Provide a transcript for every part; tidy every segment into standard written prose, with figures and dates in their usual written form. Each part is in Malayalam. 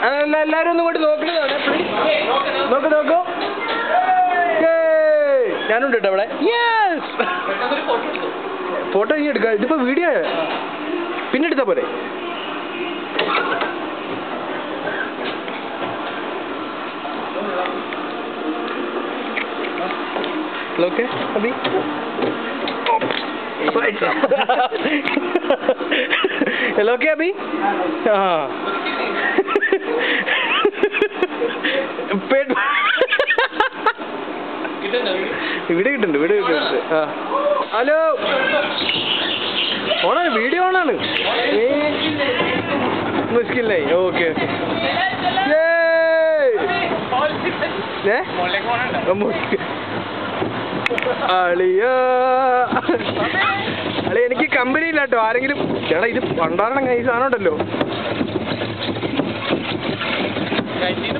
എല്ലാരും ഒന്നും കൊണ്ട് നോക്കുന്നതാണ്. നോക്കൂ ഞാനുണ്ട് കേട്ടോ അവിടെ. ഫോട്ടോ ഇനി എടുക്കാം. ഇതിപ്പോ വീഡിയോ പിന്നെ എടുത്താ പോലെ. ഓക്കെ അബി हेलो क्या अभी हाँ पेट വീഡിയോ കിട്ടുന്നുണ്ട് ആ ഹലോ ഓണാണ് വീഡിയോ ഓണാണ് മുസ്കിലായി ഓക്കെ അളിയാ എനിക്ക് കമ്പനി ഇല്ല കേട്ടോ. ആരെങ്കിലും ചേട്ടാ ഇത് പണ്ടാരണം കൈ സാധനം ഉണ്ടല്ലോ.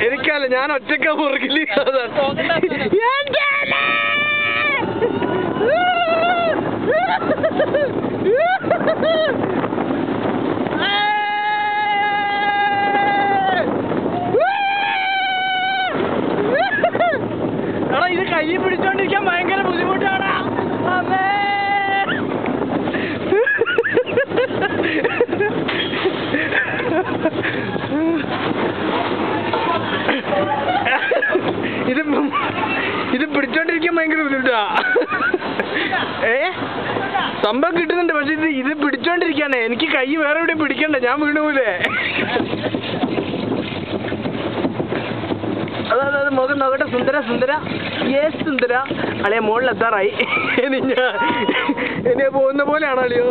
എനിക്കല്ല, ഞാൻ ഒറ്റക്കാ പുറകില്. എടാ ഇത് കൈ പിടിച്ചോണ്ടിരിക്കാൻ ഭയങ്കര ബുദ്ധിമുട്ടാണ്. ഇത് പിടിച്ചോണ്ടിരിക്കാൻ ഭയങ്കര ബുദ്ധിമുട്ടാ. സംഭവം കിട്ടുന്നുണ്ട്, പക്ഷെ ഇത് പിടിച്ചോണ്ടിരിക്കാനേ. എനിക്ക് കൈ വേറെ എവിടെയും പിടിക്കണ്ട, ഞാൻ വീണുപോലെ. അതെ മുഖം നോക്കട്ടെ. സുന്ദര യേസ് സുന്ദര. അളിയ മുകളിലെത്താറായി. ഇനി പോകുന്ന പോലെയാണോ അളിയോ?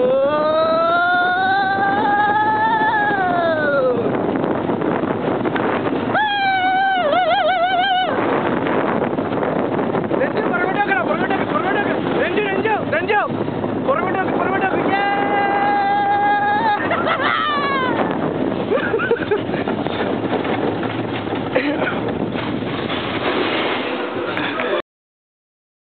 പുറകോട്ടോക്ക്